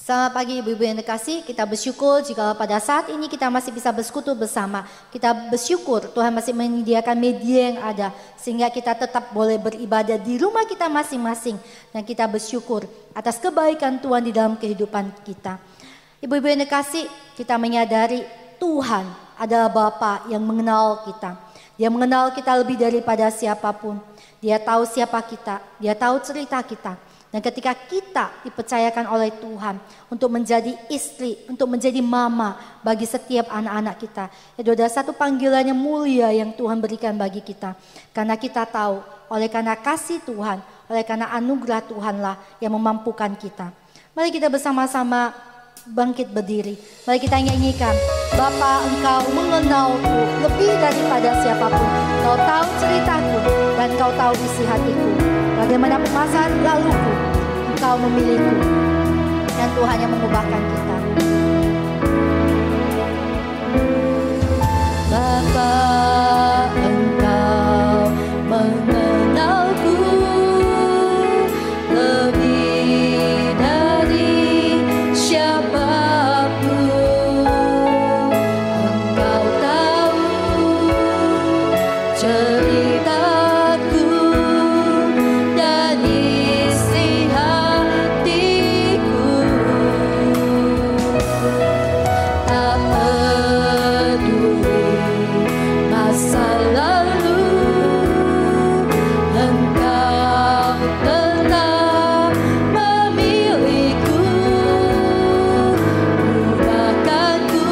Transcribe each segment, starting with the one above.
Selamat pagi ibu-ibu yang terkasih, kita bersyukur jika pada saat ini kita masih bisa bersekutu bersama. Kita bersyukur Tuhan masih menyediakan media yang ada sehingga kita tetap boleh beribadah di rumah kita masing-masing. Dan kita bersyukur atas kebaikan Tuhan di dalam kehidupan kita. Ibu-ibu yang terkasih, kita menyadari Tuhan adalah Bapa yang mengenal kita. Dia mengenal kita lebih daripada siapapun. Dia tahu siapa kita, dia tahu cerita kita. Dan ketika kita dipercayakan oleh Tuhan untuk menjadi istri, untuk menjadi mama bagi setiap anak-anak kita. Itu adalah satu panggilan yang mulia yang Tuhan berikan bagi kita. Karena kita tahu, oleh karena kasih Tuhan, oleh karena anugerah Tuhanlah yang memampukan kita. Mari kita bersama-sama bangkit berdiri. Mari kita nyanyikan, Bapa Engkau mengenalku lebih daripada siapapun. Kau tahu ceritaku dan Kau tahu isi hatiku. Bagaimanapun masa laluku, Engkau memilihku. Dan Tuhan yang mengubahkan kita. Bapa Engkau mengenalku lebih dari siapapun. Engkau tahu ceritaku dan isi hatiku. Tak peduli masa lalu, Engkau telah memilihku. Ubahkanku,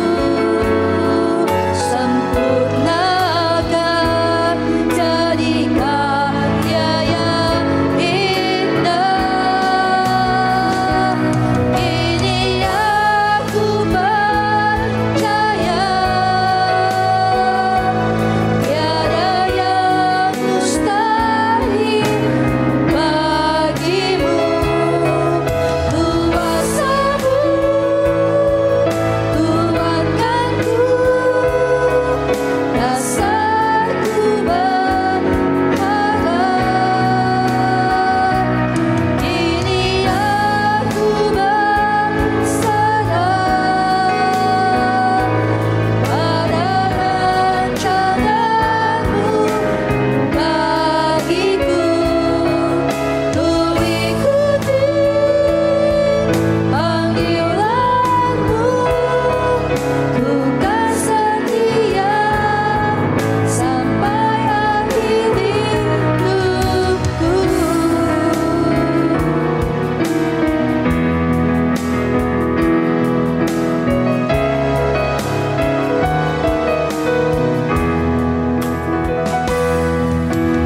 sempurnakan, jadi karya yang indah. Ini aku percaya, tiada yang mustahil bagimu. Kuasamu kuatkanku, dasarku berharap. Kini aku berserah pada rancanganmu bagiku. Ku ikuti panggilanmu, ku kan setia sampai akhir hidupku.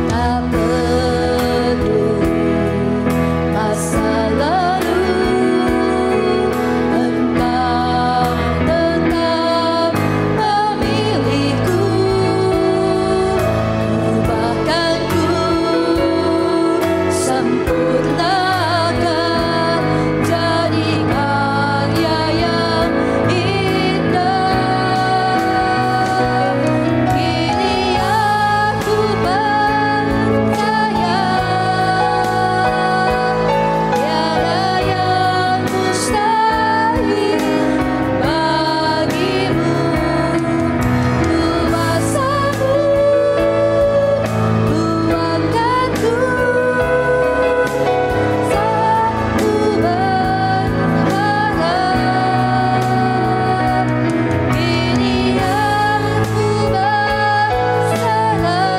Tak peduli masa lalu, Engkau tetap memilihku. Ubahkanku, sempurnakan, jadi karya yang indah. Kini aku percaya, tiada yang mustahil bagimu. Kuasamu kuatkanku, saat ku berharap. Kini aku berserah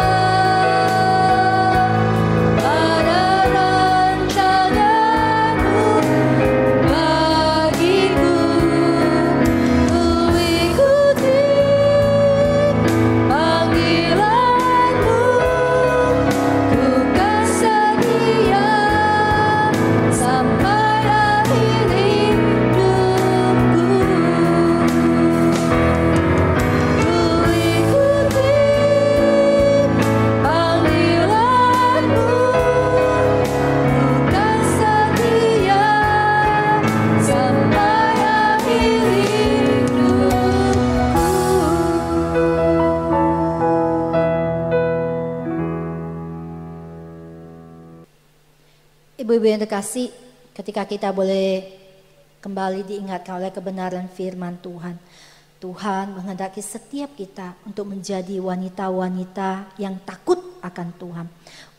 pada rancanganmu bagiku. Ku ikuti panggilanmu, ku kan setia sampai akhir hidupku. Ku ikuti panggilanmu, ku kan setia sampai akhir hidupku. Ibu-ibu yang terkasih, ketika kita boleh kembali diingatkan oleh kebenaran firman Tuhan. Tuhan menghendaki setiap kita untuk menjadi wanita-wanita yang takut akan Tuhan.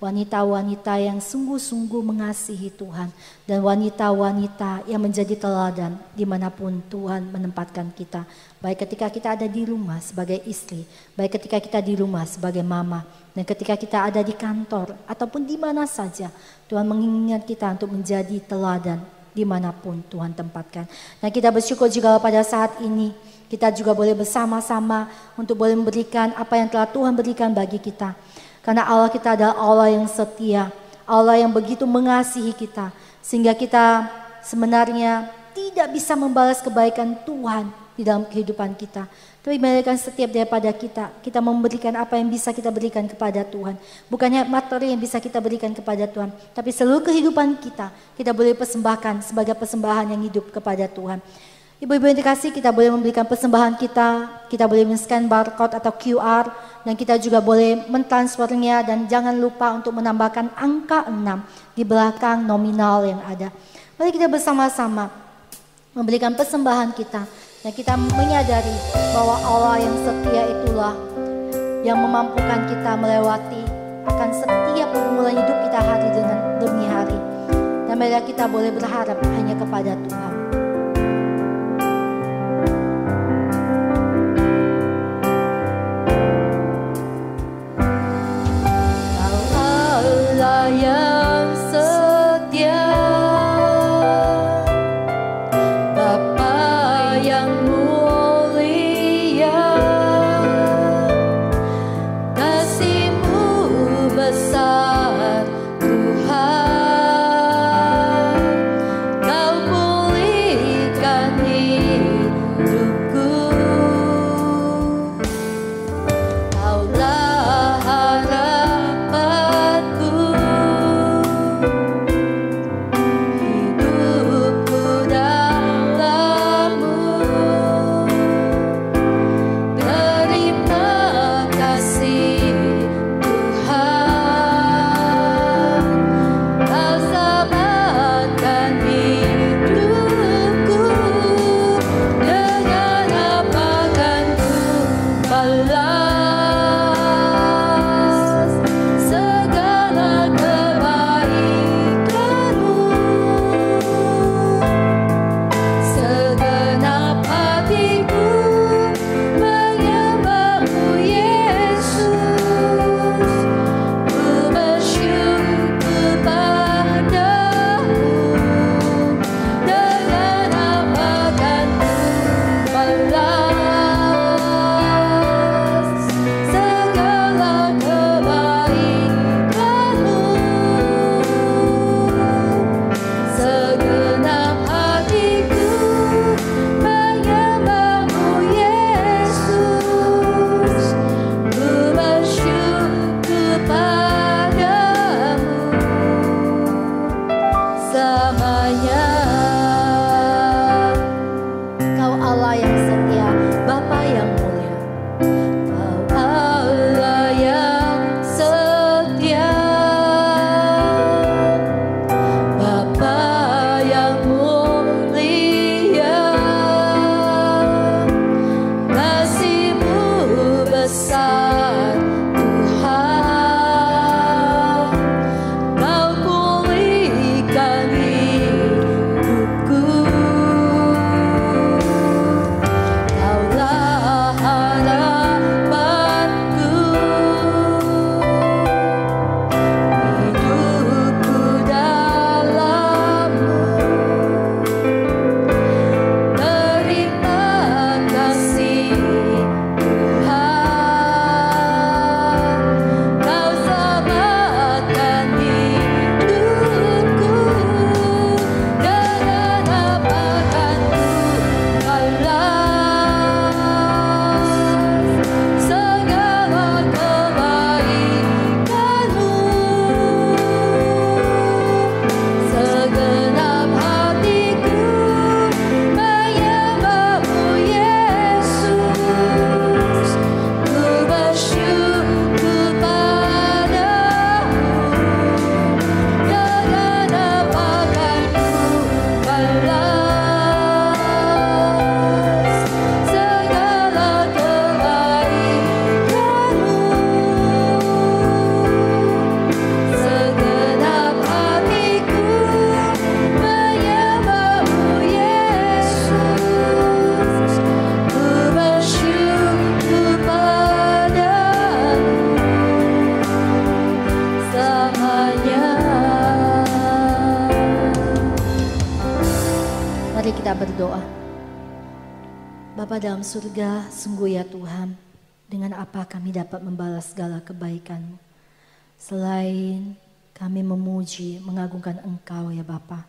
Wanita-wanita yang sungguh-sungguh mengasihi Tuhan. Dan wanita-wanita yang menjadi teladan dimanapun Tuhan menempatkan kita. Baik ketika kita ada di rumah sebagai istri, baik ketika kita di rumah sebagai mama, dan ketika kita ada di kantor ataupun di mana saja, Tuhan mengingat kita untuk menjadi teladan dimanapun Tuhan tempatkan. Dan kita bersyukur juga pada saat ini kita juga boleh bersama-sama untuk boleh memberikan apa yang telah Tuhan berikan bagi kita. Karena Allah kita adalah Allah yang setia, Allah yang begitu mengasihi kita, sehingga kita sebenarnya tidak bisa membalas kebaikan Tuhan di dalam kehidupan kita. Tapi biarkan setiap daripada kita memberikan apa yang bisa kita berikan kepada Tuhan. Bukannya materi yang bisa kita berikan kepada Tuhan, tapi seluruh kehidupan kita boleh persembahkan sebagai persembahan yang hidup kepada Tuhan. Ibu-ibu yang dikasih, kita boleh memberikan persembahan kita boleh men-scan barcode atau QR, dan kita juga boleh mentransfernya, dan jangan lupa untuk menambahkan angka 6 di belakang nominal yang ada. Mari kita bersama-sama memberikan persembahan kita, dan kita menyadari bahwa Allah yang setia itulah yang memampukan kita melewati akan setiap pergumulan hidup kita hari demi hari. Dan mari kita boleh berharap hanya kepada Tuhan. Yang setia, Bapa yang mulia, kasih-Mu besar Tuhan, Kau pulihkan hidupku, Kaulah harapanku. Terima kasih Tuhan. kita berdoa. Bapa dalam surga, sungguh ya Tuhan, dengan apa kami dapat membalas segala kebaikan-Mu. Selain kami memuji, mengagungkan Engkau ya Bapa,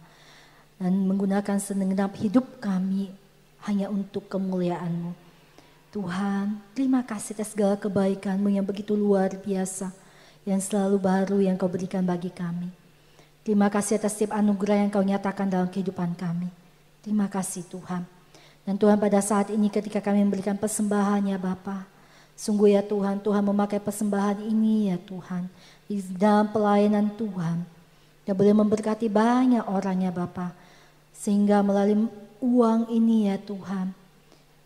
dan menggunakan segenap hidup kami hanya untuk kemuliaan-Mu. Tuhan, terima kasih atas segala kebaikan-Mu yang begitu luar biasa, yang selalu baru yang Kau berikan bagi kami. Terima kasih atas setiap anugerah yang Kau nyatakan dalam kehidupan kami. Terima kasih Tuhan. Dan Tuhan, pada saat ini ketika kami memberikan persembahan ya Bapa, sungguh ya Tuhan, Tuhan memakai persembahan ini ya Tuhan, di dalam pelayanan Tuhan, yang boleh memberkati banyak orang ya Bapa, sehingga melalui uang ini ya Tuhan,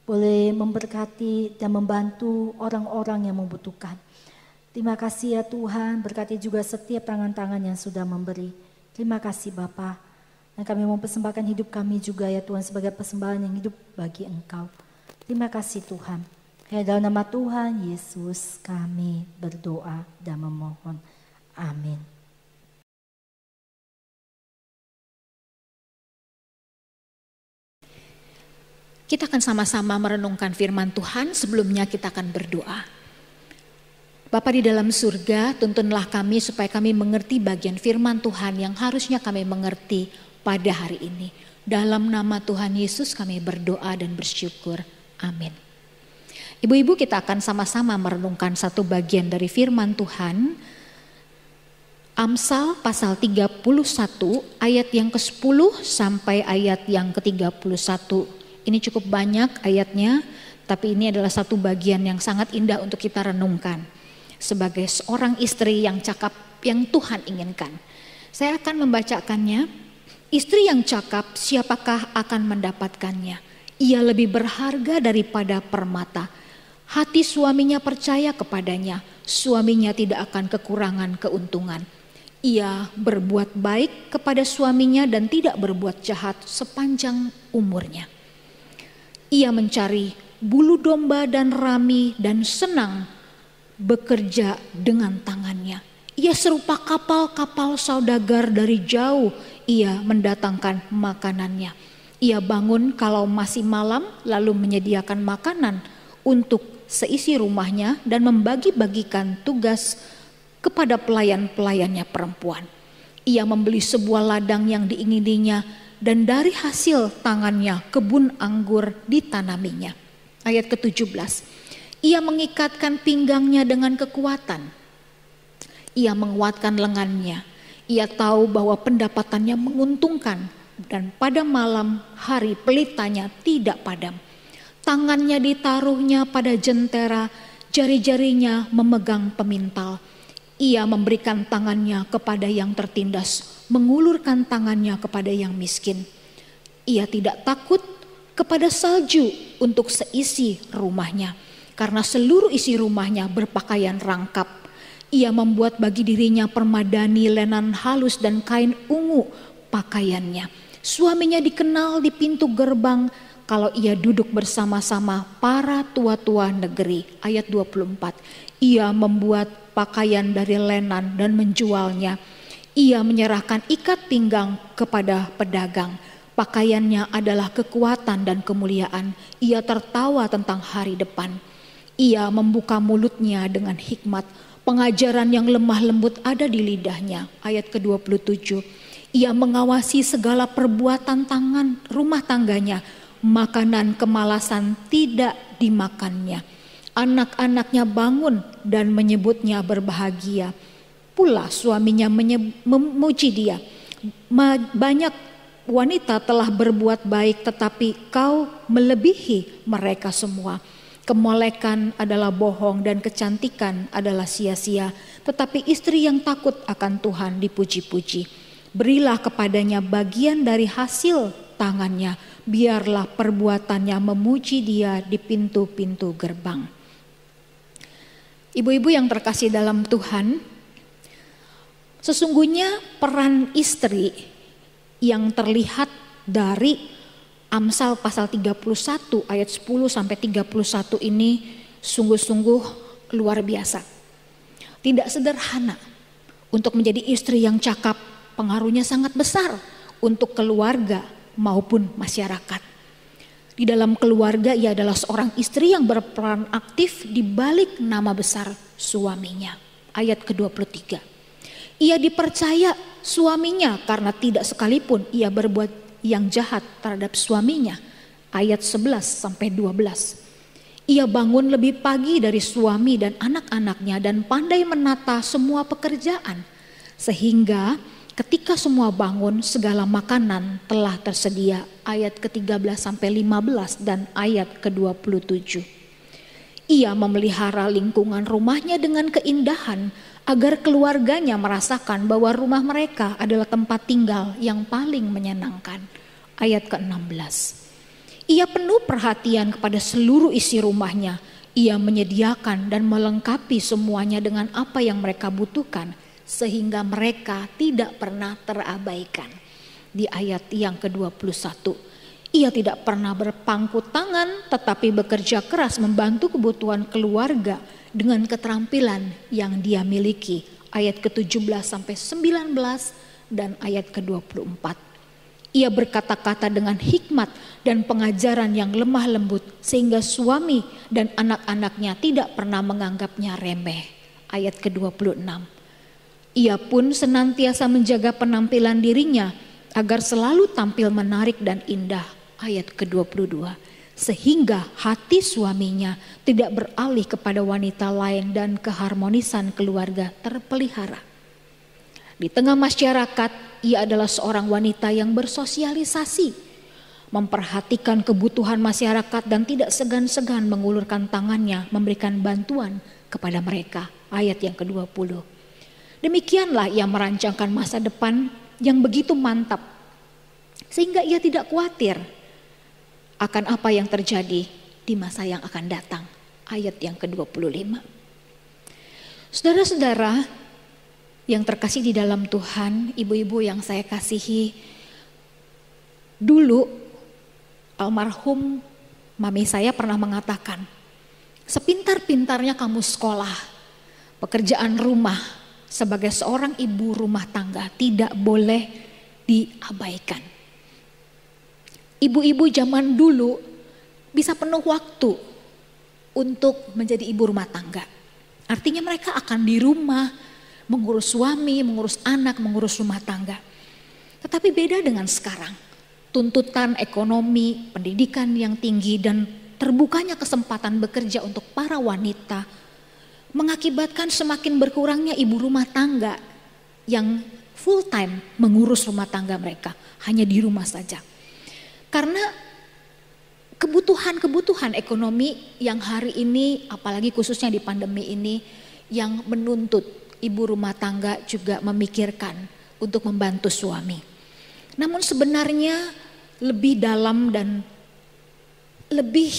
boleh memberkati dan membantu orang-orang yang membutuhkan. Terima kasih ya Tuhan, berkati juga setiap tangan-tangan yang sudah memberi. Terima kasih Bapa. Dan kami mempersembahkan hidup kami juga ya Tuhan sebagai persembahan yang hidup bagi Engkau. Terima kasih Tuhan. Hanya dalam nama Tuhan Yesus kami berdoa dan memohon. Amin. Kita akan sama-sama merenungkan firman Tuhan, sebelumnya kita akan berdoa. Bapa di dalam surga, tuntunlah kami supaya kami mengerti bagian firman Tuhan yang harusnya kami mengerti pada hari ini. Dalam nama Tuhan Yesus kami berdoa dan bersyukur. Amin. Ibu-ibu, kita akan sama-sama merenungkan satu bagian dari firman Tuhan. Amsal pasal 31 ayat yang ke-10 sampai ayat yang ke-31. Ini cukup banyak ayatnya, tapi ini adalah satu bagian yang sangat indah untuk kita renungkan. Sebagai seorang istri yang cakap yang Tuhan inginkan. Saya akan membacakannya. Istri yang cakap, siapakah akan mendapatkannya? Ia lebih berharga daripada permata. Hati suaminya percaya kepadanya, suaminya tidak akan kekurangan keuntungan. Ia berbuat baik kepada suaminya dan tidak berbuat jahat sepanjang umurnya. Ia mencari bulu domba dan rami dan senang bekerja dengan tangannya. Ia serupa kapal-kapal saudagar dari jauh. Ia mendatangkan makanannya. Ia bangun kalau masih malam lalu menyediakan makanan untuk seisi rumahnya dan membagi-bagikan tugas kepada pelayan-pelayannya perempuan. Ia membeli sebuah ladang yang diingininya dan dari hasil tangannya kebun anggur ditanaminya. Ayat ke-17. Ia mengikatkan pinggangnya dengan kekuatan. Ia menguatkan lengannya. Ia tahu bahwa pendapatannya menguntungkan dan pada malam hari pelitanya tidak padam. Tangannya ditaruhnya pada jentera, jari-jarinya memegang pemintal. Ia memberikan tangannya kepada yang tertindas, mengulurkan tangannya kepada yang miskin. Ia tidak takut kepada salju untuk seisi rumahnya, karena seluruh isi rumahnya berpakaian rangkap. Ia membuat bagi dirinya permadani lenan halus dan kain ungu pakaiannya. Suaminya dikenal di pintu gerbang kalau ia duduk bersama-sama para tua-tua negeri. Ayat 24. Ia membuat pakaian dari lenan dan menjualnya. Ia menyerahkan ikat pinggang kepada pedagang. Pakaiannya adalah kekuatan dan kemuliaan. Ia tertawa tentang hari depan. Ia membuka mulutnya dengan hikmat. Pengajaran yang lemah lembut ada di lidahnya. Ayat ke-27. Ia mengawasi segala perbuatan tangan rumah tangganya. Makanan kemalasan tidak dimakannya. Anak-anaknya bangun dan menyebutnya berbahagia. Pula suaminya memuji dia. Banyak wanita telah berbuat baik, tetapi kau melebihi mereka semua. Kemolekan adalah bohong dan kecantikan adalah sia-sia. Tetapi istri yang takut akan Tuhan dipuji-puji. Berilah kepadanya bagian dari hasil tangannya. Biarlah perbuatannya memuji dia di pintu-pintu gerbang. Ibu-ibu yang terkasih dalam Tuhan, sesungguhnya peran istri yang terlihat dari Amsal pasal 31 ayat 10 sampai 31 ini sungguh-sungguh luar biasa. Tidak sederhana. Untuk menjadi istri yang cakap, pengaruhnya sangat besar untuk keluarga maupun masyarakat. Di dalam keluarga ia adalah seorang istri yang berperan aktif di balik nama besar suaminya. Ayat ke-23. Ia dipercaya suaminya karena tidak sekalipun ia berbuat yang jahat terhadap suaminya. Ayat 11 sampai 12. Ia bangun lebih pagi dari suami dan anak-anaknya dan pandai menata semua pekerjaan. Sehingga ketika semua bangun segala makanan telah tersedia. Ayat ke-13 sampai 15 dan ayat ke-27. Ia memelihara lingkungan rumahnya dengan keindahan agar keluarganya merasakan bahwa rumah mereka adalah tempat tinggal yang paling menyenangkan. Ayat ke-16. Ia penuh perhatian kepada seluruh isi rumahnya. Ia menyediakan dan melengkapi semuanya dengan apa yang mereka butuhkan sehingga mereka tidak pernah terabaikan. Di ayat yang ke-21. Ia tidak pernah berpangku tangan tetapi bekerja keras membantu kebutuhan keluarga dengan keterampilan yang dia miliki. Ayat ke-17 sampai 19 dan ayat ke-24. Ia berkata-kata dengan hikmat dan pengajaran yang lemah lembut sehingga suami dan anak-anaknya tidak pernah menganggapnya remeh. Ayat ke-26. Ia pun senantiasa menjaga penampilan dirinya agar selalu tampil menarik dan indah. Ayat ke-22. Sehingga hati suaminya tidak beralih kepada wanita lain dan keharmonisan keluarga terpelihara. Di tengah masyarakat, ia adalah seorang wanita yang bersosialisasi, memperhatikan kebutuhan masyarakat dan tidak segan-segan mengulurkan tangannya memberikan bantuan kepada mereka. Ayat yang ke-20. Demikianlah ia merancangkan masa depan yang begitu mantap sehingga ia tidak khawatir akan apa yang terjadi di masa yang akan datang. Ayat yang ke-25. Saudara-saudara yang terkasih di dalam Tuhan, ibu-ibu yang saya kasihi, dulu almarhum mami saya pernah mengatakan, sepintar-pintarnya kamu sekolah, pekerjaan rumah sebagai seorang ibu rumah tangga tidak boleh diabaikan. Ibu-ibu zaman dulu bisa penuh waktu untuk menjadi ibu rumah tangga. Artinya mereka akan di rumah mengurus suami, mengurus anak, mengurus rumah tangga. Tetapi beda dengan sekarang. Tuntutan ekonomi, pendidikan yang tinggi dan terbukanya kesempatan bekerja untuk para wanita mengakibatkan semakin berkurangnya ibu rumah tangga yang full time mengurus rumah tangga mereka, hanya di rumah saja. Karena kebutuhan-kebutuhan ekonomi yang hari ini, apalagi khususnya di pandemi ini, yang menuntut ibu rumah tangga juga memikirkan untuk membantu suami. Namun sebenarnya lebih dalam dan lebih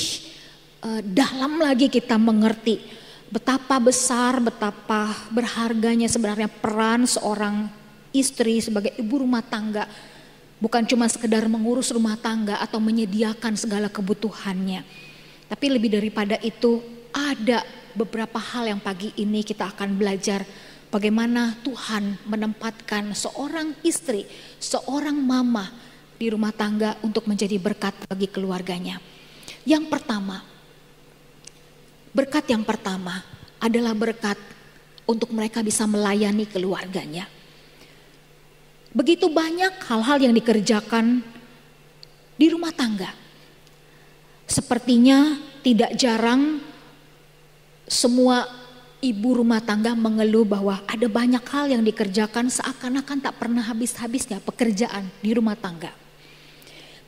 dalam lagi kita mengerti betapa besar, betapa berharganya sebenarnya peran seorang istri sebagai ibu rumah tangga. Bukan cuma sekedar mengurus rumah tangga atau menyediakan segala kebutuhannya. Tapi lebih daripada itu ada beberapa hal yang pagi ini kita akan belajar bagaimana Tuhan menempatkan seorang istri, seorang mama di rumah tangga untuk menjadi berkat bagi keluarganya. Yang pertama, berkat yang pertama adalah berkat untuk mereka bisa melayani keluarganya. Begitu banyak hal-hal yang dikerjakan di rumah tangga. Sepertinya tidak jarang semua ibu rumah tangga mengeluh bahwa ada banyak hal yang dikerjakan seakan-akan tak pernah habis-habisnya pekerjaan di rumah tangga.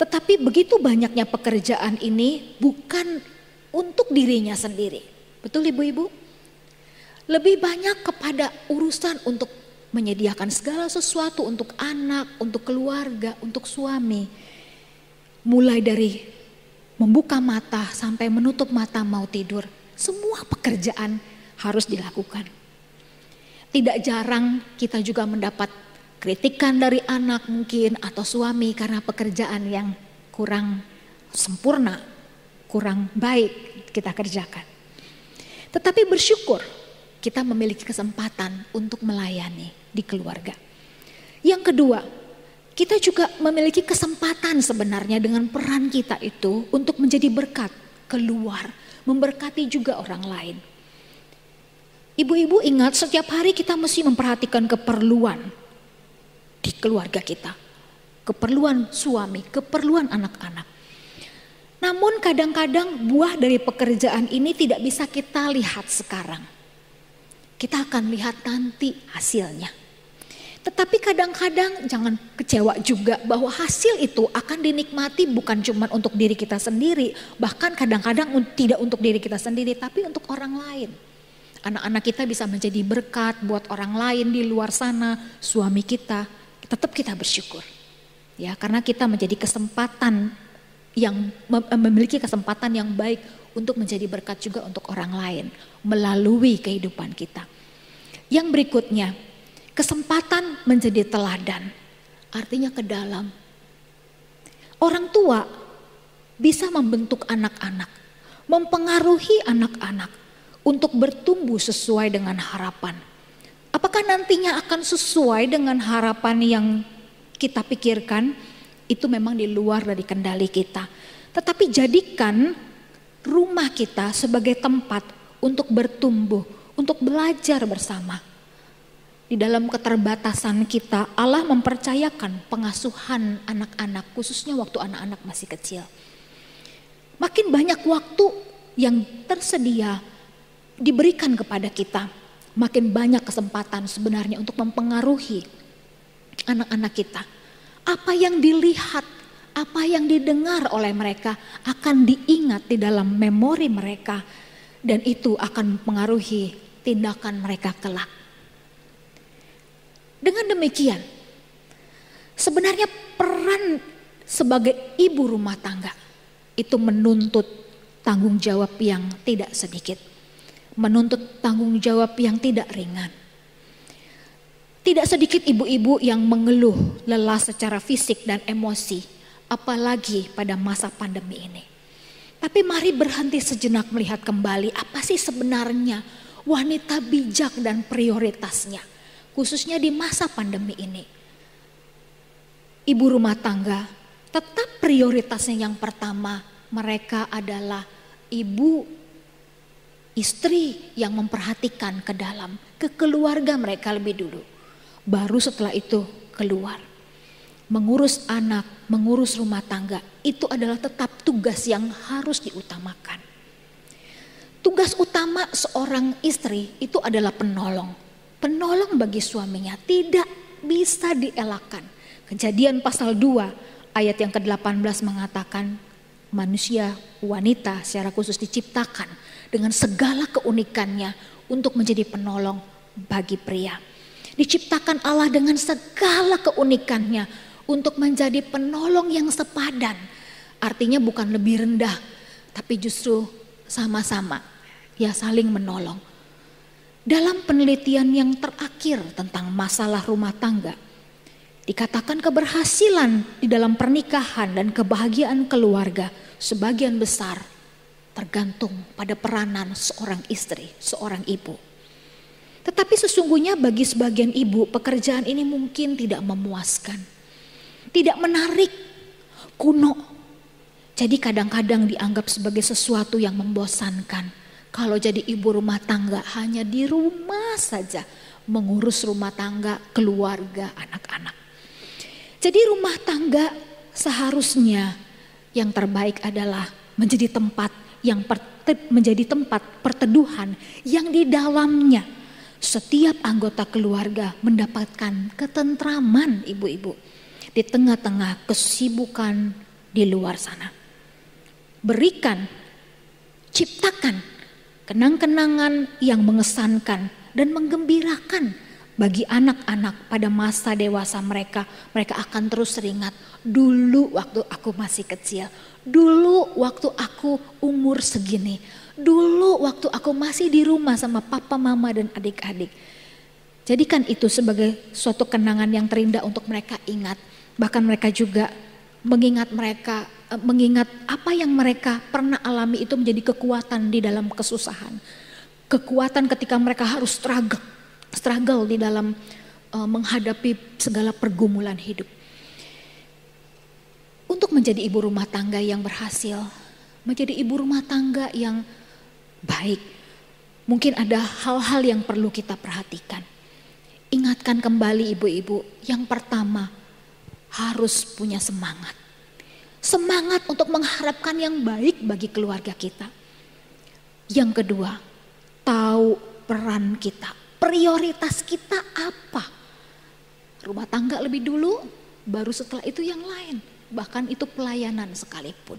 Tetapi begitu banyaknya pekerjaan ini bukan untuk dirinya sendiri. Betul ibu-ibu? Lebih banyak kepada urusan untuk menyediakan segala sesuatu untuk anak, untuk keluarga, untuk suami. Mulai dari membuka mata sampai menutup mata mau tidur. Semua pekerjaan harus dilakukan. Tidak jarang kita juga mendapat kritikan dari anak mungkin atau suami karena pekerjaan yang kurang sempurna, kurang baik kita kerjakan. Tetapi bersyukur kita memiliki kesempatan untuk melayani di keluarga. Yang kedua, Kita juga memiliki kesempatan sebenarnya dengan peran kita itu untuk menjadi berkat keluar, memberkati juga orang lain. Ibu-ibu ingat, setiap hari kita mesti memperhatikan keperluan di keluarga kita. Keperluan suami, keperluan anak-anak. Namun kadang-kadang buah dari pekerjaan ini tidak bisa kita lihat sekarang. Kita akan lihat nanti hasilnya. Tetapi kadang-kadang jangan kecewa juga bahwa hasil itu akan dinikmati bukan cuma untuk diri kita sendiri. Bahkan kadang-kadang tidak untuk diri kita sendiri, tapi untuk orang lain. Anak-anak kita bisa menjadi berkat buat orang lain di luar sana, suami kita, tetap kita bersyukur. Ya, karena kita menjadi kesempatan yang memiliki kesempatan yang baik untuk menjadi berkat juga untuk orang lain melalui kehidupan kita. Yang berikutnya, kesempatan menjadi teladan, artinya ke dalam. Orang tua bisa membentuk anak-anak, mempengaruhi anak-anak untuk bertumbuh sesuai dengan harapan. Apakah nantinya akan sesuai dengan harapan yang kita pikirkan? Itu memang di luar dari kendali kita. Tetapi jadikan rumah kita sebagai tempat untuk bertumbuh, untuk belajar bersama. Di dalam keterbatasan kita, Allah mempercayakan pengasuhan anak-anak, khususnya waktu anak-anak masih kecil. Makin banyak waktu yang tersedia diberikan kepada kita, makin banyak kesempatan sebenarnya untuk mempengaruhi anak-anak kita. Apa yang dilihat, apa yang didengar oleh mereka akan diingat di dalam memori mereka, dan itu akan mempengaruhi tindakan mereka kelak. Dengan demikian, sebenarnya peran sebagai ibu rumah tangga itu menuntut tanggung jawab yang tidak sedikit. Menuntut tanggung jawab yang tidak ringan. Tidak sedikit ibu-ibu yang mengeluh lelah secara fisik dan emosi, apalagi pada masa pandemi ini. Tapi mari berhenti sejenak melihat kembali apa sih sebenarnya wanita bijak dan prioritasnya, khususnya di masa pandemi ini. Ibu rumah tangga tetap prioritasnya yang pertama, mereka adalah ibu istri yang memperhatikan ke dalam, ke keluarga mereka lebih dulu. Baru setelah itu keluar. Mengurus anak, mengurus rumah tangga, itu adalah tetap tugas yang harus diutamakan. Tugas utama seorang istri itu adalah penolong. Penolong bagi suaminya, tidak bisa dielakkan. Kejadian pasal 2 ayat yang ke-18 mengatakan manusia, wanita secara khusus diciptakan dengan segala keunikannya untuk menjadi penolong bagi pria. Diciptakan Allah dengan segala keunikannya untuk menjadi penolong yang sepadan. Artinya bukan lebih rendah, tapi justru sama-sama ya saling menolong. Dalam penelitian yang terakhir tentang masalah rumah tangga, dikatakan keberhasilan di dalam pernikahan dan kebahagiaan keluarga sebagian besar tergantung pada peranan seorang istri, seorang ibu. Tetapi sesungguhnya bagi sebagian ibu pekerjaan ini mungkin tidak memuaskan, tidak menarik, kuno. Jadi kadang-kadang dianggap sebagai sesuatu yang membosankan. Kalau jadi ibu rumah tangga hanya di rumah saja, mengurus rumah tangga, keluarga, anak-anak. Jadi rumah tangga seharusnya yang terbaik adalah menjadi tempat menjadi tempat perteduhan yang di dalamnya setiap anggota keluarga mendapatkan ketentraman, ibu-ibu, di tengah-tengah kesibukan di luar sana. Berikan, ciptakan kenang-kenangan yang mengesankan dan menggembirakan bagi anak-anak pada masa dewasa mereka. Mereka akan terus teringat, dulu waktu aku masih kecil, dulu waktu aku umur segini, dulu waktu aku masih di rumah sama papa, mama dan adik-adik. Jadikan itu sebagai suatu kenangan yang terindah untuk mereka ingat. Bahkan mereka juga mengingat apa yang mereka pernah alami itu menjadi kekuatan di dalam kesusahan. Kekuatan ketika mereka harus struggle di dalam menghadapi segala pergumulan hidup. untuk menjadi ibu rumah tangga yang berhasil, menjadi ibu rumah tangga yang baik, mungkin ada hal-hal yang perlu kita perhatikan. Ingatkan kembali ibu-ibu, yang pertama harus punya semangat. Semangat untuk mengharapkan yang baik bagi keluarga kita. Yang kedua, tahu peran kita, prioritas kita apa. Rumah tangga lebih dulu, baru setelah itu yang lain. Bahkan itu pelayanan sekalipun.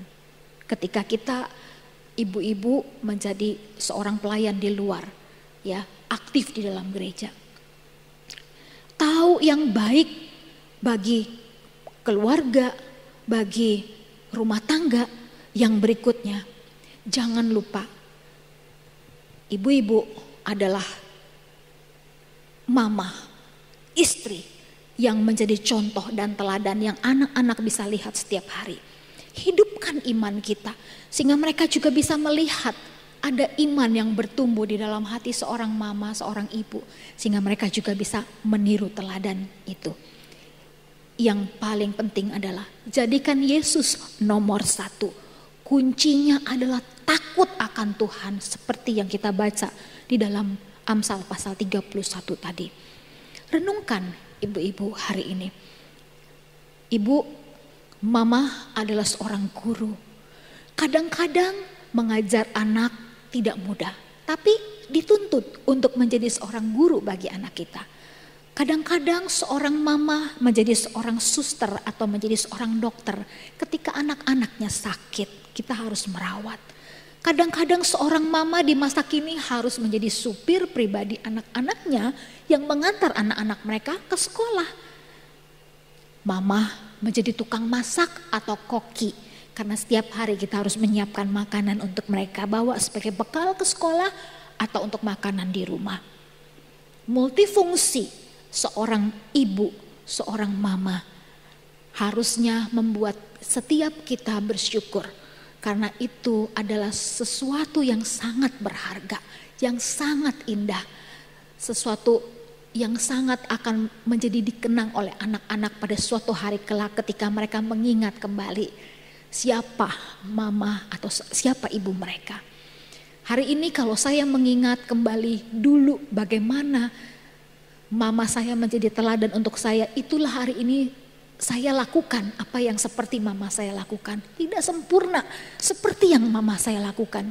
Ketika kita ibu-ibu menjadi seorang pelayan di luar, ya, aktif di dalam gereja. Tahu yang baik bagi keluarga, bagi rumah tangga. Yang berikutnya, jangan lupa ibu-ibu adalah mama, istri yang menjadi contoh dan teladan yang anak-anak bisa lihat setiap hari. Hidupkan iman kita sehingga mereka juga bisa melihat ada iman yang bertumbuh di dalam hati seorang mama, seorang ibu, sehingga mereka juga bisa meniru teladan itu. Yang paling penting adalah jadikan Yesus nomor 1. Kuncinya adalah takut akan Tuhan, seperti yang kita baca di dalam Amsal pasal 31 tadi. Renungkan ibu-ibu hari ini. Ibu, mama adalah seorang guru. Kadang-kadang mengajar anak tidak mudah, tapi dituntut untuk menjadi seorang guru bagi anak kita. Kadang-kadang seorang mama menjadi seorang suster atau menjadi seorang dokter. Ketika anak-anaknya sakit, kita harus merawat. Kadang-kadang seorang mama di masa kini harus menjadi supir pribadi anak-anaknya yang mengantar anak-anak mereka ke sekolah. Mama menjadi tukang masak atau koki, karena setiap hari kita harus menyiapkan makanan untuk mereka bawa sebagai bekal ke sekolah atau untuk makanan di rumah. Multifungsi seorang ibu, seorang mama harusnya membuat setiap kita bersyukur. Karena itu adalah sesuatu yang sangat berharga, yang sangat indah. Sesuatu yang sangat akan menjadi dikenang oleh anak-anak pada suatu hari kelak ketika mereka mengingat kembali siapa mama atau siapa ibu mereka. Hari ini kalau saya mengingat kembali dulu bagaimana mama saya menjadi teladan untuk saya, itulah hari ini saya lakukan apa yang seperti mama saya lakukan. Tidak sempurna seperti yang mama saya lakukan,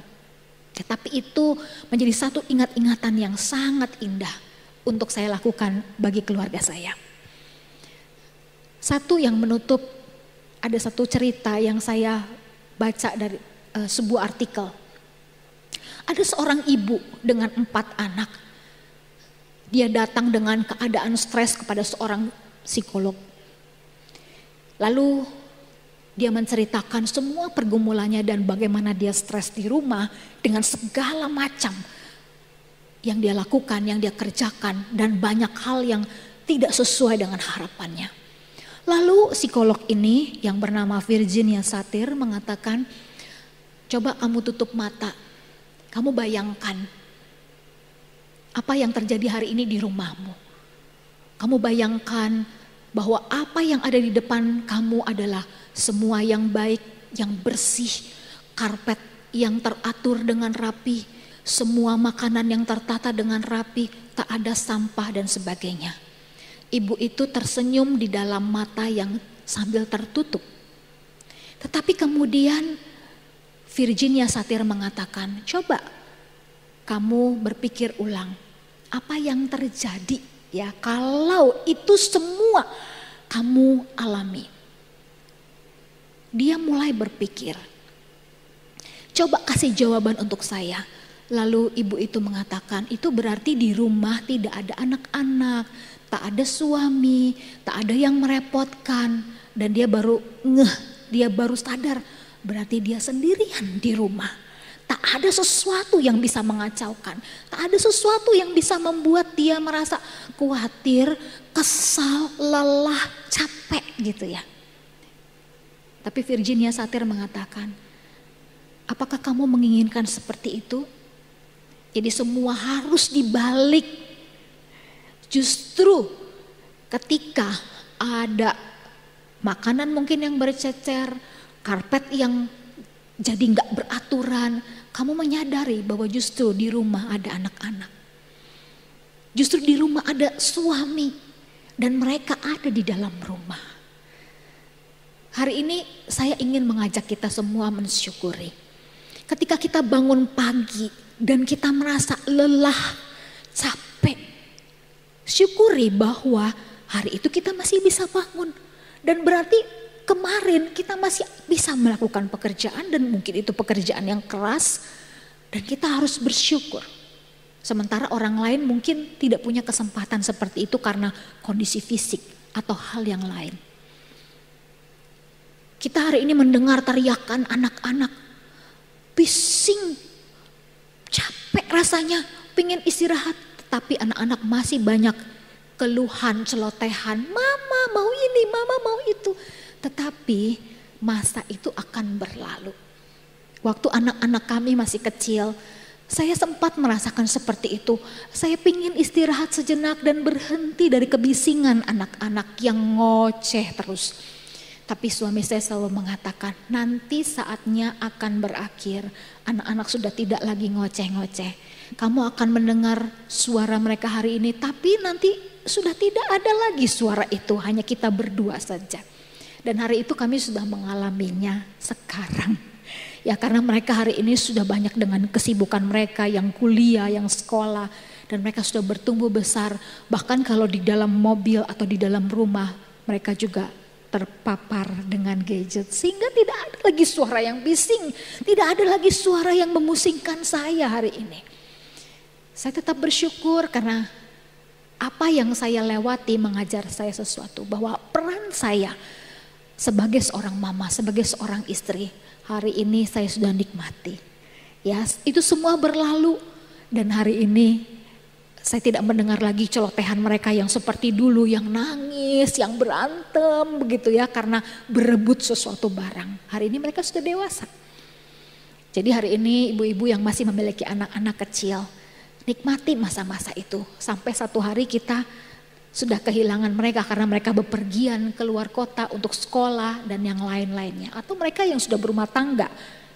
tetapi itu menjadi satu ingat-ingatan yang sangat indah untuk saya lakukan bagi keluarga saya. Satu yang menutup, ada satu cerita yang saya baca dari sebuah artikel. Ada seorang ibu dengan 4 anak. Dia datang dengan keadaan stres kepada seorang psikolog. Lalu dia menceritakan semua pergumulannya dan bagaimana dia stres di rumah dengan segala macam yang dia lakukan, yang dia kerjakan, dan banyak hal yang tidak sesuai dengan harapannya. Lalu psikolog ini yang bernama Virginia Satir mengatakan, coba kamu tutup mata, kamu bayangkan apa yang terjadi hari ini di rumahmu. Kamu bayangkan bahwa apa yang ada di depan kamu adalah semua yang baik, yang bersih, karpet yang teratur dengan rapi, semua makanan yang tertata dengan rapi, tak ada sampah dan sebagainya. Ibu itu tersenyum di dalam mata yang sambil tertutup. Tetapi kemudian Virginia Satir mengatakan, coba kamu berpikir ulang, apa yang terjadi ya kalau itu semua kamu alami. Dia mulai berpikir, coba kasih jawaban untuk saya. Lalu ibu itu mengatakan, itu berarti di rumah tidak ada anak-anak, tak ada suami, tak ada yang merepotkan. Dan dia baru dia baru sadar, berarti dia sendirian di rumah. Tak ada sesuatu yang bisa mengacaukan, tak ada sesuatu yang bisa membuat dia merasa khawatir, kesal, lelah, capek gitu ya. Tapi Virginia Satir mengatakan, apakah kamu menginginkan seperti itu? Jadi semua harus dibalik. Justru ketika ada makanan mungkin yang bercecer, karpet yang jadi nggak beraturan, kamu menyadari bahwa justru di rumah ada anak-anak. Justru di rumah ada suami dan mereka ada di dalam rumah. Hari ini saya ingin mengajak kita semua mensyukuri. Ketika kita bangun pagi dan kita merasa lelah, capek, syukuri bahwa hari itu kita masih bisa bangun. Dan berarti kemarin kita masih bisa melakukan pekerjaan dan mungkin itu pekerjaan yang keras. Dan kita harus bersyukur. Sementara orang lain mungkin tidak punya kesempatan seperti itu karena kondisi fisik atau hal yang lain. Kita hari ini mendengar teriakan anak-anak, bising, capek rasanya, pengen istirahat. Tapi anak-anak masih banyak keluhan, celotehan, mama mau ini, mama mau itu. Tetapi masa itu akan berlalu. Waktu anak-anak kami masih kecil, saya sempat merasakan seperti itu. Saya pingin istirahat sejenak dan berhenti dari kebisingan anak-anak yang ngoceh terus. Tapi suami saya selalu mengatakan, nanti saatnya akan berakhir. Anak-anak sudah tidak lagi ngoceh-ngoceh. Kamu akan mendengar suara mereka hari ini, tapi nanti sudah tidak ada lagi suara itu. Hanya kita berdua saja. Dan hari itu kami sudah mengalaminya sekarang. Ya karena mereka hari ini sudah banyak dengan kesibukan mereka yang kuliah, yang sekolah. Dan mereka sudah bertumbuh besar. Bahkan kalau di dalam mobil atau di dalam rumah mereka juga terpapar dengan gadget. Sehingga tidak ada lagi suara yang bising. Tidak ada lagi suara yang memusingkan saya hari ini. Saya tetap bersyukur karena apa yang saya lewati mengajar saya sesuatu. Bahwa peran saya sebagai seorang mama, sebagai seorang istri, hari ini saya sudah nikmati. Ya, itu semua berlalu dan hari ini saya tidak mendengar lagi celotehan mereka yang seperti dulu, yang nangis, yang berantem begitu ya karena berebut sesuatu barang. Hari ini mereka sudah dewasa. Jadi hari ini ibu-ibu yang masih memiliki anak-anak kecil, nikmati masa-masa itu. Sampai satu hari kita sudah kehilangan mereka karena mereka bepergian keluar kota untuk sekolah dan yang lain-lainnya. Atau mereka yang sudah berumah tangga,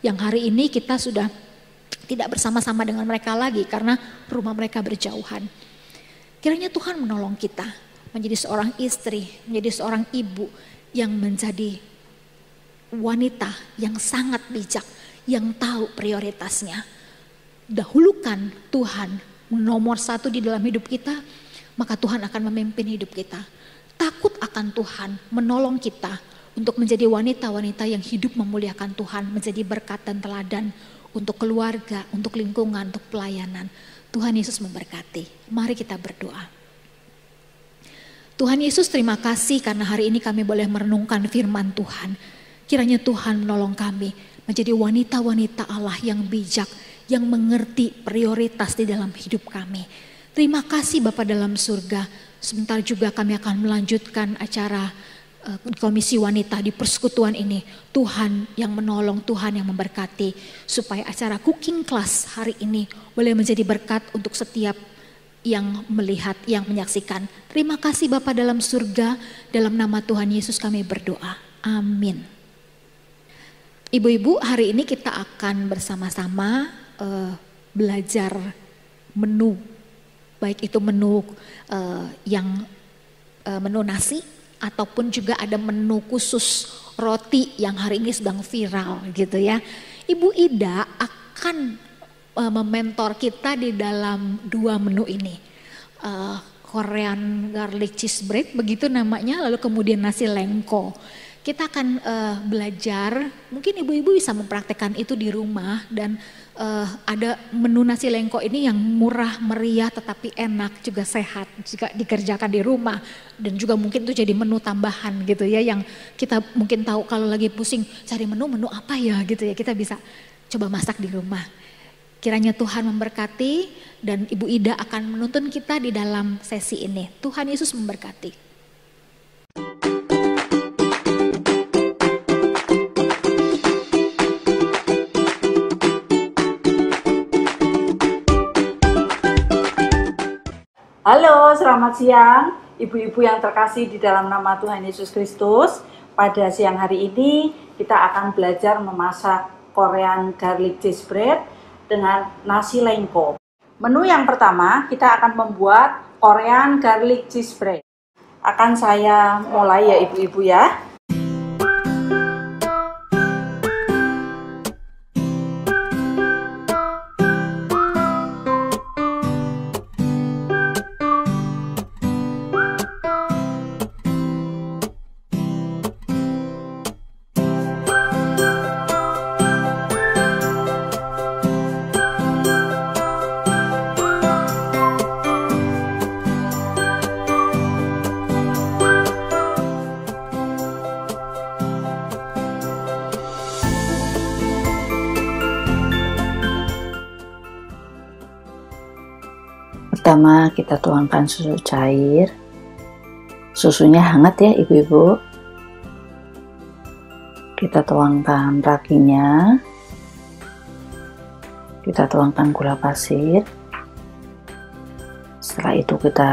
yang hari ini kita sudah tidak bersama-sama dengan mereka lagi karena rumah mereka berjauhan. Kiranya Tuhan menolong kita menjadi seorang istri, menjadi seorang ibu yang menjadi wanita yang sangat bijak, yang tahu prioritasnya. Dahulukan Tuhan nomor satu di dalam hidup kita, maka Tuhan akan memimpin hidup kita. Takut akan Tuhan menolong kita untuk menjadi wanita-wanita yang hidup memuliakan Tuhan, menjadi berkat dan teladan untuk keluarga, untuk lingkungan, untuk pelayanan. Tuhan Yesus memberkati. Mari kita berdoa. Tuhan Yesus, terima kasih karena hari ini kami boleh merenungkan firman Tuhan. Kiranya Tuhan menolong kami menjadi wanita-wanita Allah yang bijak, yang mengerti prioritas di dalam hidup kami. Terima kasih Bapa dalam surga. Sebentar juga kami akan melanjutkan acara Komisi Wanita di persekutuan ini. Tuhan yang menolong, Tuhan yang memberkati. Supaya acara cooking class hari ini boleh menjadi berkat untuk setiap yang melihat, yang menyaksikan. Terima kasih Bapa dalam surga. Dalam nama Tuhan Yesus kami berdoa. Amin. Ibu-ibu, hari ini kita akan bersama-sama belajar menu. Baik itu menu yang menu nasi ataupun juga ada menu khusus roti yang hari ini sedang viral gitu ya. Ibu Ida akan mementor kita di dalam dua menu ini. Korean garlic cheese bread begitu namanya, lalu kemudian nasi lengko. Kita akan belajar, mungkin ibu-ibu bisa mempraktekkan itu di rumah dan ada menu nasi lengko ini yang murah meriah tetapi enak juga sehat jika dikerjakan di rumah dan juga mungkin itu jadi menu tambahan gitu ya yang kita mungkin tahu kalau lagi pusing cari menu apa ya gitu ya kita bisa coba masak di rumah. Kiranya Tuhan memberkati dan Ibu Ida akan menuntun kita di dalam sesi ini. Tuhan Yesus memberkati. Halo, selamat siang ibu-ibu yang terkasih di dalam nama Tuhan Yesus Kristus. Pada siang hari ini kita akan belajar memasak Korean garlic cheese bread dengan nasi lengko. Menu yang pertama kita akan membuat Korean garlic cheese bread. Akan saya mulai ya ibu-ibu ya. Pertama kita tuangkan susu cair. Susunya hangat ya ibu-ibu. Kita tuangkan raginya. Kita tuangkan gula pasir. Setelah itu kita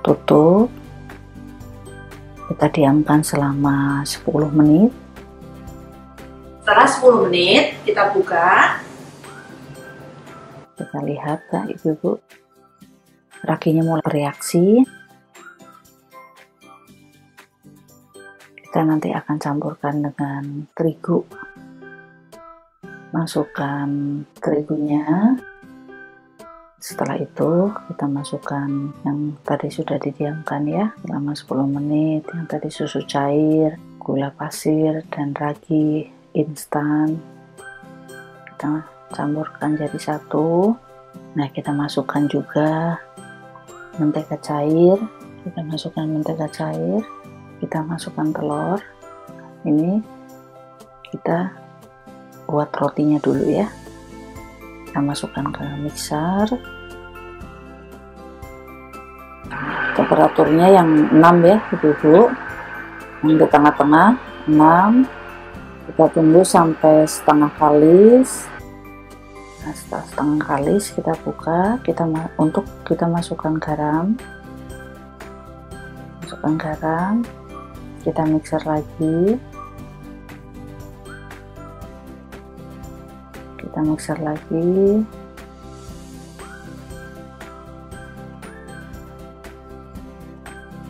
tutup. Kita diamkan selama 10 menit. Setelah 10 menit kita buka. Kita lihat ya ibu-ibu. Raginya mulai bereaksi. Kita nanti akan campurkan dengan terigu. Masukkan terigunya. Setelah itu kita masukkan yang tadi sudah didiamkan ya selama 10 menit. Yang tadi susu cair, gula pasir, dan ragi instan. Kita campurkan jadi satu. Nah, kita masukkan juga mentega cair. Kita masukkan mentega cair. Kita masukkan telur. Ini kita buat rotinya dulu ya. Kita masukkan ke mixer. Temperaturnya yang 6 ya ibu-ibu. Yang di tengah-tengah 6. Kita tunggu sampai setengah kalis. Nah, setelah setengah kalis kita buka, kita masukkan garam. Masukkan garam. Kita mixer lagi. Kita mixer lagi.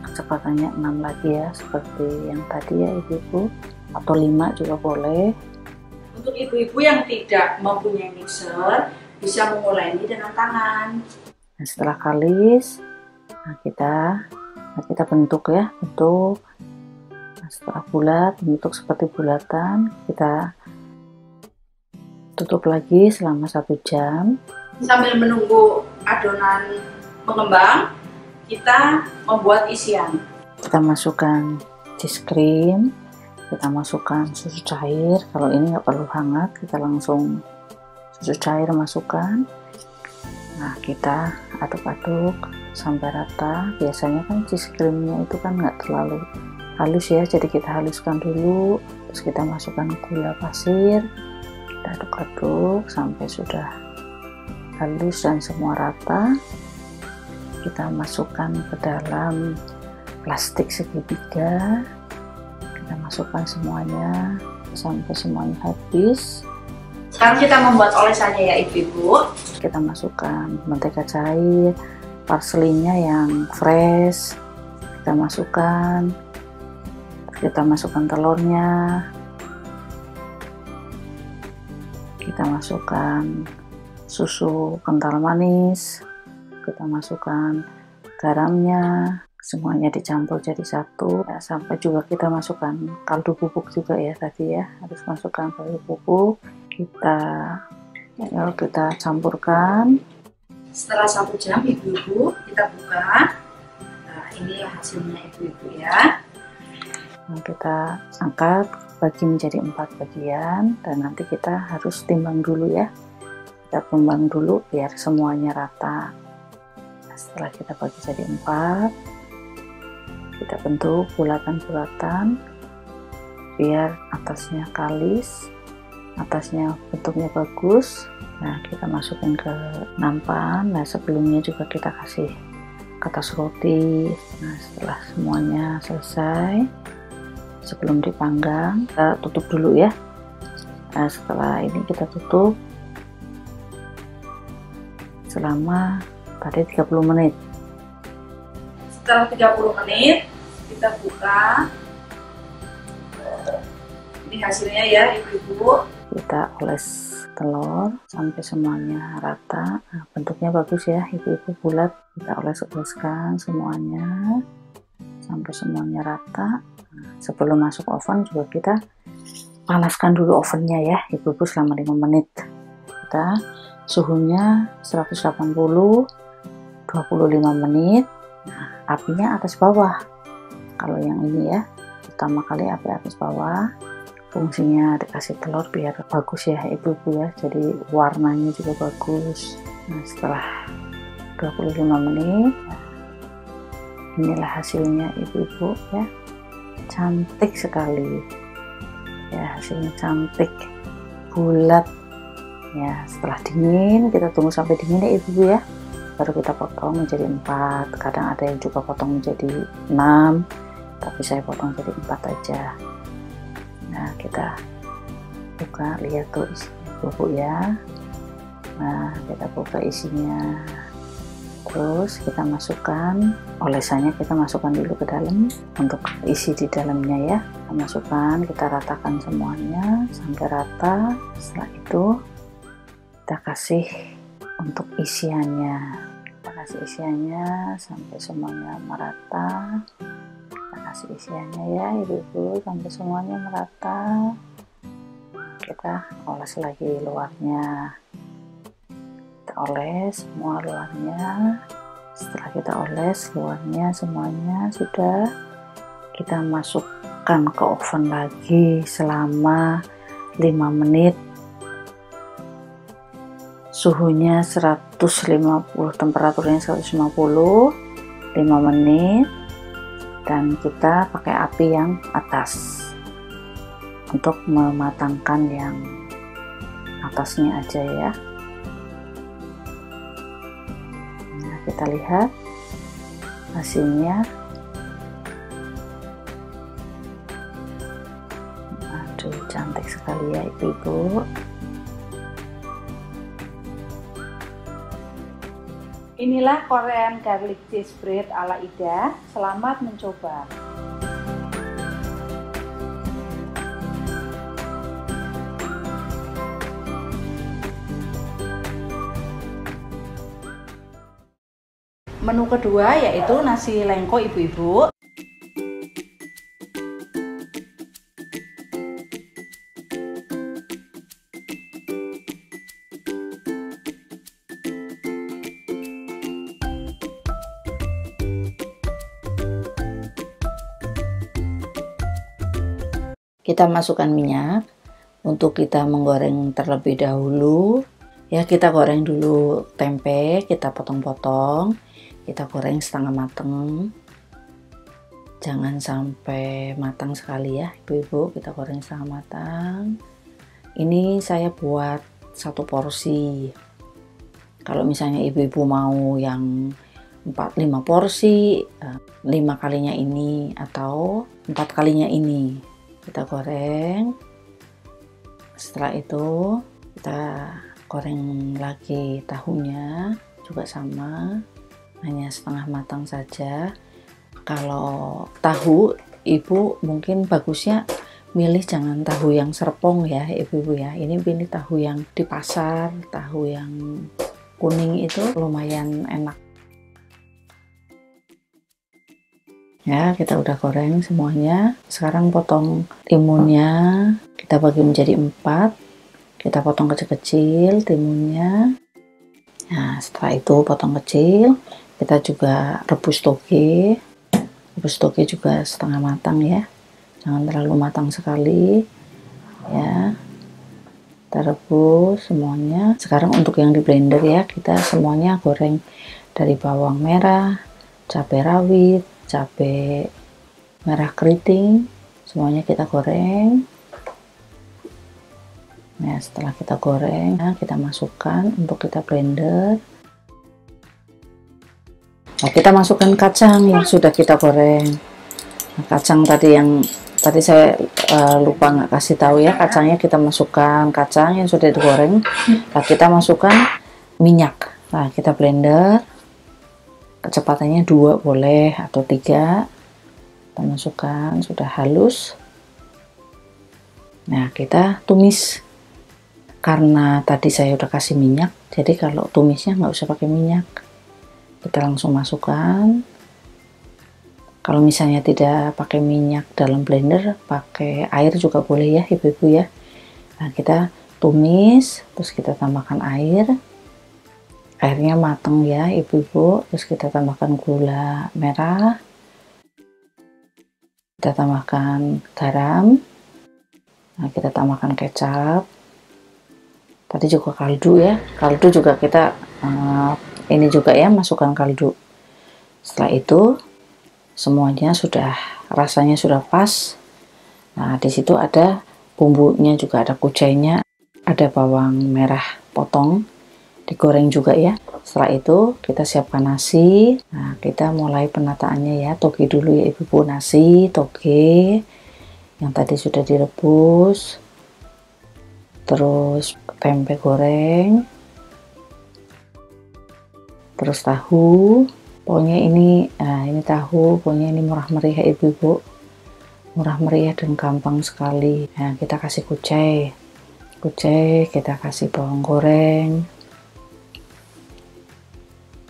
Kecepatannya 6 lagi ya, seperti yang tadi ya ibu-ibu, atau 5 juga boleh. Untuk ibu-ibu yang tidak mempunyai mixer, bisa memulai ini dengan tangan. Nah, setelah kalis, kita bentuk ya, bentuk. Nah, setelah bulat, bentuk seperti bulatan, kita tutup lagi selama 1 jam. Sambil menunggu adonan mengembang, kita membuat isian. Kita masukkan cheese cream. Kita masukkan susu cair. Kalau ini nggak perlu hangat, kita langsung susu cair masukkan. Nah, kita aduk-aduk sampai rata. Biasanya kan cheese creamnya itu kan nggak terlalu halus ya, jadi kita haluskan dulu. Terus kita masukkan gula pasir. Kita aduk-aduk sampai sudah halus dan semua rata. Kita masukkan ke dalam plastik segitiga. Kita masukkan semuanya sampai semuanya habis. Sekarang kita membuat olesannya ya ibu-ibu. Kita masukkan mentega cair, parsley-nya yang fresh. Kita masukkan telurnya. Kita masukkan susu kental manis. Kita masukkan garamnya. Semuanya dicampur jadi satu ya, sampai juga kita masukkan kaldu bubuk juga ya tadi ya, harus masukkan kaldu bubuk. Kita campurkan. Setelah 1 jam ibu-ibu kita buka. Nah, inilah hasilnya ibu-ibu ya. Nah, kita angkat, bagi menjadi 4 bagian, dan nanti kita harus timbang dulu ya. Kita timbang dulu biar semuanya rata. Nah, setelah kita bagi jadi 4, kita bentuk bulatan-bulatan biar atasnya kalis, atasnya bentuknya bagus. Nah, kita masukin ke nampan. Nah, sebelumnya juga kita kasih ke atas roti. Nah, setelah semuanya selesai, sebelum dipanggang kita tutup dulu ya. Nah, setelah ini kita tutup selama tadi 30 menit. Setelah 30 menit kita buka. Ini hasilnya ya ibu-ibu. Kita oles telur sampai semuanya rata. Nah, bentuknya bagus ya ibu-ibu, bulat. Kita oles-oleskan semuanya sampai semuanya rata. Nah, sebelum masuk oven juga kita panaskan dulu ovennya ya ibu-ibu selama 5 menit. Kita suhunya 180 25 menit. Nah, apinya atas bawah. Kalau yang ini ya, pertama kali api atas bawah. Fungsinya dikasih telur biar bagus ya ibu-ibu ya, jadi warnanya juga bagus. Nah, setelah 25 menit inilah hasilnya ibu-ibu ya, cantik sekali ya, hasilnya cantik bulat ya. Setelah dingin kita tunggu sampai dingin ya ibu-ibu ya, baru kita potong menjadi 4. Kadang ada yang juga potong menjadi 6, tapi saya potong jadi 4 aja. Nah, kita buka, lihat tuh isinya ibu-ibu ya. Nah, kita buka isinya, terus kita masukkan olesannya, kita masukkan dulu ke dalam untuk isi di dalamnya ya. Kita masukkan, kita ratakan semuanya sampai rata. Setelah itu kita kasih untuk isiannya, kita kasih isiannya sampai semuanya merata. Kita kasih isiannya ya ibu-ibu sampai semuanya merata. Kita oles lagi luarnya, kita oles semua luarnya. Setelah kita oles luarnya semuanya sudah, kita masukkan ke oven lagi selama 5 menit. Suhunya 150, temperaturnya 150, 5 menit. Dan kita pakai api yang atas untuk mematangkan yang atasnya aja ya. Nah, kita lihat hasilnya. Aduh, cantik sekali ya ibu-ibu. Inilah Korean garlic cheese bread ala Ida. Selamat mencoba. Menu kedua yaitu nasi lengko ibu-ibu. Kita masukkan minyak untuk kita menggoreng terlebih dahulu ya. Kita goreng dulu tempe, kita potong-potong, kita goreng setengah mateng, jangan sampai matang sekali ya ibu-ibu. Kita goreng setengah matang. Ini saya buat 1 porsi. Kalau misalnya ibu-ibu mau yang 4-5 porsi, 5 kalinya ini atau 4 kalinya ini. Kita goreng. Setelah itu kita goreng lagi tahunya, juga sama, hanya setengah matang saja. Kalau tahu ibu mungkin bagusnya milih jangan tahu yang serpong ya ibu-ibu ya. Ini pilih tahu yang di pasar, tahu yang kuning itu lumayan enak ya. Kita udah goreng semuanya. Sekarang potong timunnya, kita bagi menjadi 4. Kita potong kecil-kecil timunnya. Nah, setelah itu potong kecil. Kita juga rebus toge. Rebus toge juga setengah matang ya, jangan terlalu matang sekali ya. Kita rebus semuanya. Sekarang untuk yang di blender ya, kita semuanya goreng dari bawang merah, cabai rawit, cabai merah keriting, semuanya kita goreng. Nah, setelah kita goreng, kita masukkan untuk kita blender. Nah, kita masukkan kacang yang sudah kita goreng. Nah, kacang tadi yang tadi saya lupa nggak kasih tahu ya, kacangnya kita masukkan kacang yang sudah digoreng. Nah, kita masukkan minyak. Nah, kita blender. Kecepatannya 2 boleh atau 3. Kita masukkan, sudah halus. Nah, kita tumis. Karena tadi saya udah kasih minyak, jadi kalau tumisnya nggak usah pakai minyak. Kita langsung masukkan. Kalau misalnya tidak pakai minyak dalam blender, pakai air juga boleh ya ibu-ibu ya. Nah, kita tumis, terus kita tambahkan air. Airnya matang ya ibu-ibu, terus kita tambahkan gula merah. Kita tambahkan garam. Nah, kita tambahkan kecap. Tadi juga kaldu ya. Kaldu juga kita ini juga ya, masukkan kaldu. Setelah itu semuanya sudah, rasanya sudah pas. Nah, di situ ada bumbunya juga, ada kucainya, ada bawang merah potong, digoreng juga ya. Setelah itu kita siapkan nasi. Nah, kita mulai penataannya ya. Toge dulu ya ibu-ibu, nasi, toge yang tadi sudah direbus. Terus tempe goreng. Terus tahu. Pokoknya ini tahu, pokoknya ini murah meriah ibu-ibu, murah meriah dan gampang sekali. Nah, kita kasih kucai, kita kasih bawang goreng.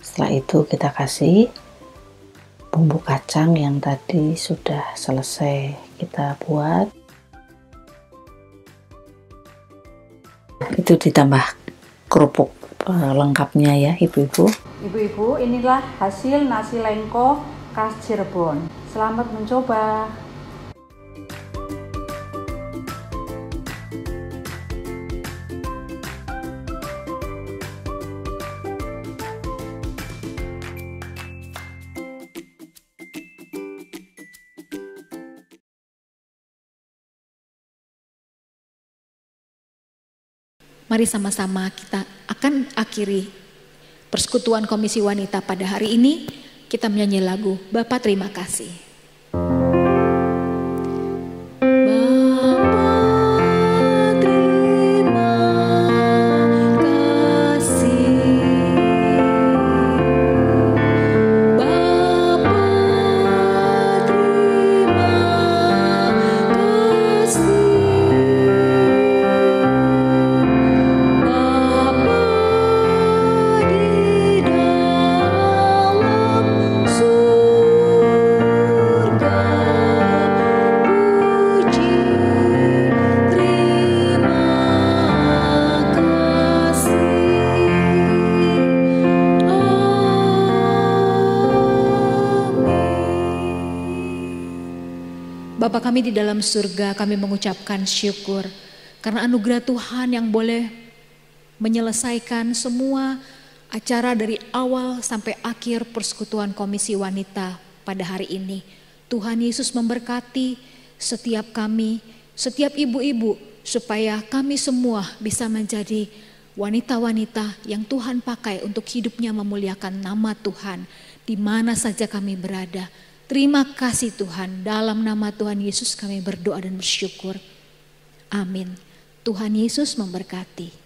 Setelah itu kita kasih bumbu kacang yang tadi sudah selesai kita buat. Itu ditambah kerupuk lengkapnya ya ibu-ibu. Ibu-ibu, inilah hasil nasi lengko khas Cirebon. Selamat mencoba. Mari sama-sama kita akan akhiri persekutuan Komisi Wanita pada hari ini. Kita menyanyi lagu Bapa Terima Kasih. Bapa kami di dalam surga, kami mengucapkan syukur karena anugerah Tuhan yang boleh menyelesaikan semua acara dari awal sampai akhir persekutuan Komisi Wanita pada hari ini. Tuhan Yesus memberkati setiap kami, setiap ibu-ibu, supaya kami semua bisa menjadi wanita-wanita yang Tuhan pakai untuk hidupnya memuliakan nama Tuhan di mana saja kami berada. Terima kasih Tuhan, dalam nama Tuhan Yesus kami berdoa dan bersyukur. Amin. Tuhan Yesus memberkati.